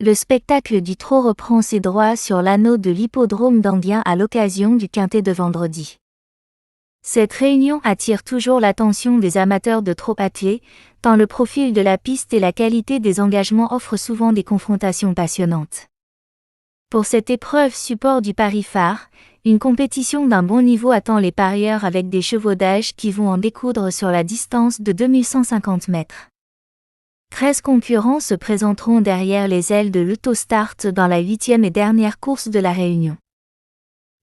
Le spectacle du trot reprend ses droits sur l'anneau de l'hippodrome d'Enghien à l'occasion du quintet de vendredi. Cette réunion attire toujours l'attention des amateurs de trot à pied, tant le profil de la piste et la qualité des engagements offrent souvent des confrontations passionnantes. Pour cette épreuve support du pari phare, une compétition d'un bon niveau attend les parieurs avec des chevaudages qui vont en découdre sur la distance de 2150 mètres. 13 concurrents se présenteront derrière les ailes de l'Autostart dans la 8e et dernière course de la réunion.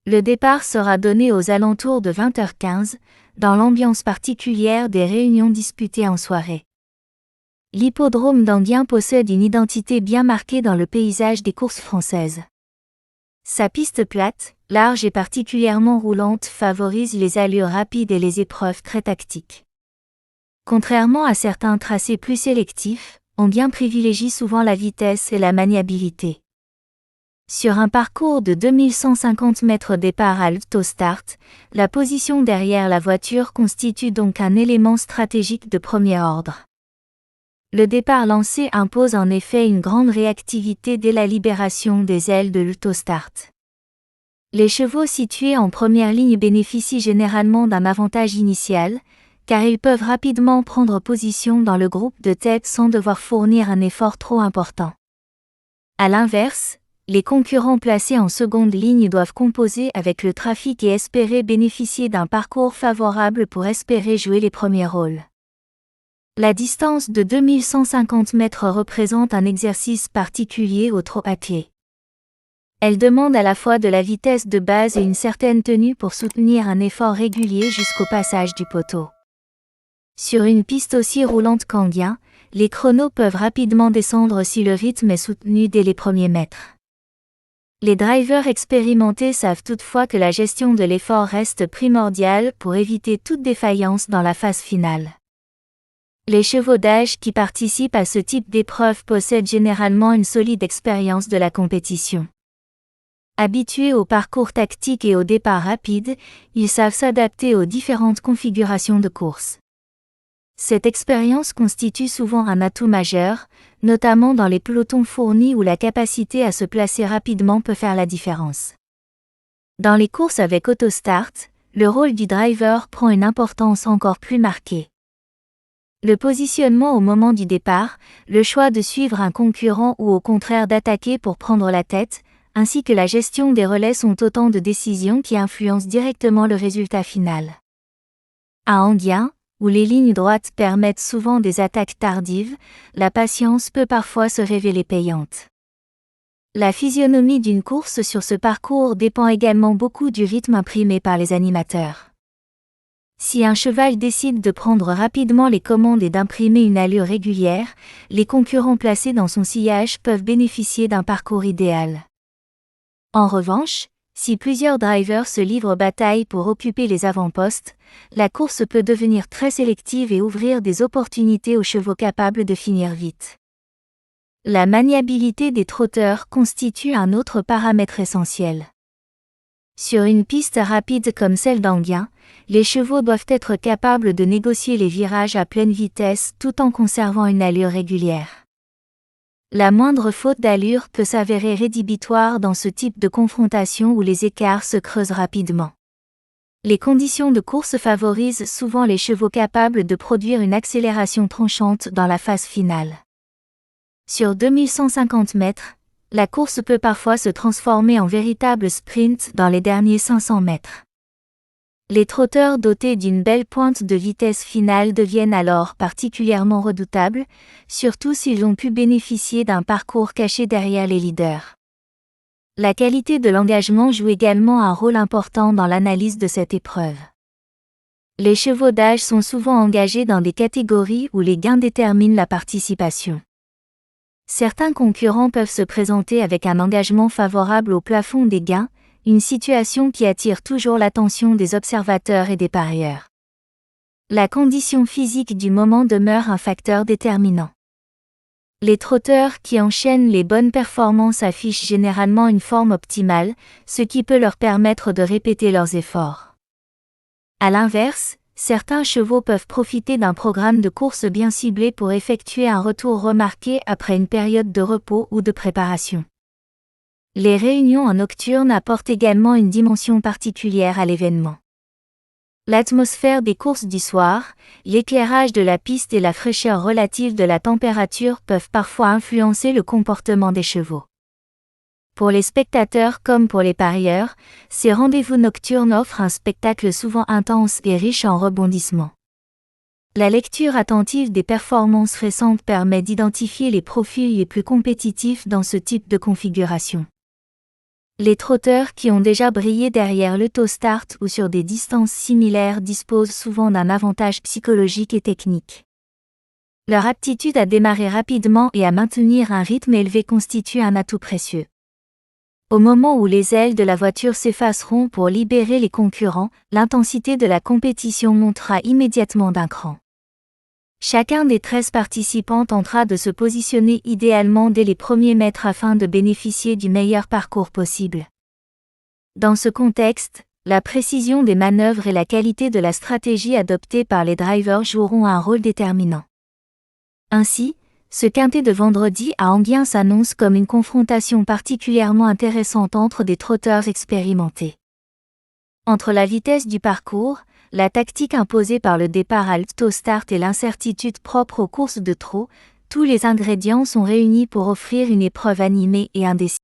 Le départ sera donné aux alentours de 20h15, dans l'ambiance particulière des réunions disputées en soirée. L'hippodrome d'Enghien possède une identité bien marquée dans le paysage des courses françaises. Sa piste plate, large et particulièrement roulante favorise les allures rapides et les épreuves très tactiques. Contrairement à certains tracés plus sélectifs, Enghien privilégie souvent la vitesse et la maniabilité. Sur un parcours de 2150 mètres départ à l'Autostart, la position derrière la voiture constitue donc un élément stratégique de premier ordre. Le départ lancé impose en effet une grande réactivité dès la libération des ailes de l'Autostart. Les chevaux situés en première ligne bénéficient généralement d'un avantage initial, car ils peuvent rapidement prendre position dans le groupe de tête sans devoir fournir un effort trop important. À l'inverse, les concurrents placés en seconde ligne doivent composer avec le trafic et espérer bénéficier d'un parcours favorable pour espérer jouer les premiers rôles. La distance de 2150 mètres représente un exercice particulier au trot à pied. Elle demande à la fois de la vitesse de base et une certaine tenue pour soutenir un effort régulier jusqu'au passage du poteau. Sur une piste aussi roulante qu'Enghien, les chronos peuvent rapidement descendre si le rythme est soutenu dès les premiers mètres. Les drivers expérimentés savent toutefois que la gestion de l'effort reste primordiale pour éviter toute défaillance dans la phase finale. Les chevaudages qui participent à ce type d'épreuve possèdent généralement une solide expérience de la compétition. Habitués au parcours tactique et au départ rapide, ils savent s'adapter aux différentes configurations de course. Cette expérience constitue souvent un atout majeur, notamment dans les pelotons fournis où la capacité à se placer rapidement peut faire la différence. Dans les courses avec Autostart, le rôle du driver prend une importance encore plus marquée. Le positionnement au moment du départ, le choix de suivre un concurrent ou au contraire d'attaquer pour prendre la tête, ainsi que la gestion des relais sont autant de décisions qui influencent directement le résultat final. À Enghien, où les lignes droites permettent souvent des attaques tardives, la patience peut parfois se révéler payante. La physionomie d'une course sur ce parcours dépend également beaucoup du rythme imprimé par les animateurs. Si un cheval décide de prendre rapidement les commandes et d'imprimer une allure régulière, les concurrents placés dans son sillage peuvent bénéficier d'un parcours idéal. En revanche, si plusieurs drivers se livrent bataille pour occuper les avant-postes, la course peut devenir très sélective et ouvrir des opportunités aux chevaux capables de finir vite. La maniabilité des trotteurs constitue un autre paramètre essentiel. Sur une piste rapide comme celle d'Enghien, les chevaux doivent être capables de négocier les virages à pleine vitesse tout en conservant une allure régulière. La moindre faute d'allure peut s'avérer rédhibitoire dans ce type de confrontation où les écarts se creusent rapidement. Les conditions de course favorisent souvent les chevaux capables de produire une accélération tranchante dans la phase finale. Sur 2150 mètres, la course peut parfois se transformer en véritable sprint dans les derniers 500 mètres. Les trotteurs dotés d'une belle pointe de vitesse finale deviennent alors particulièrement redoutables, surtout s'ils ont pu bénéficier d'un parcours caché derrière les leaders. La qualité de l'engagement joue également un rôle important dans l'analyse de cette épreuve. Les chevaux d'âge sont souvent engagés dans des catégories où les gains déterminent la participation. Certains concurrents peuvent se présenter avec un engagement favorable au plafond des gains, une situation qui attire toujours l'attention des observateurs et des parieurs. La condition physique du moment demeure un facteur déterminant. Les trotteurs qui enchaînent les bonnes performances affichent généralement une forme optimale, ce qui peut leur permettre de répéter leurs efforts. À l'inverse, certains chevaux peuvent profiter d'un programme de course bien ciblé pour effectuer un retour remarqué après une période de repos ou de préparation. Les réunions en nocturne apportent également une dimension particulière à l'événement. L'atmosphère des courses du soir, l'éclairage de la piste et la fraîcheur relative de la température peuvent parfois influencer le comportement des chevaux. Pour les spectateurs comme pour les parieurs, ces rendez-vous nocturnes offrent un spectacle souvent intense et riche en rebondissements. La lecture attentive des performances récentes permet d'identifier les profils les plus compétitifs dans ce type de configuration. Les trotteurs qui ont déjà brillé derrière l'autostart ou sur des distances similaires disposent souvent d'un avantage psychologique et technique. Leur aptitude à démarrer rapidement et à maintenir un rythme élevé constitue un atout précieux. Au moment où les ailes de la voiture s'effaceront pour libérer les concurrents, l'intensité de la compétition montera immédiatement d'un cran. Chacun des 13 participants tentera de se positionner idéalement dès les premiers mètres afin de bénéficier du meilleur parcours possible. Dans ce contexte, la précision des manœuvres et la qualité de la stratégie adoptée par les drivers joueront un rôle déterminant. Ainsi, ce quintet de vendredi à Enghien s'annonce comme une confrontation particulièrement intéressante entre des trotteurs expérimentés. Entre la vitesse du parcours, la tactique imposée par le départ à l'autostart et l'incertitude propre aux courses de trot, tous les ingrédients sont réunis pour offrir une épreuve animée et indécise.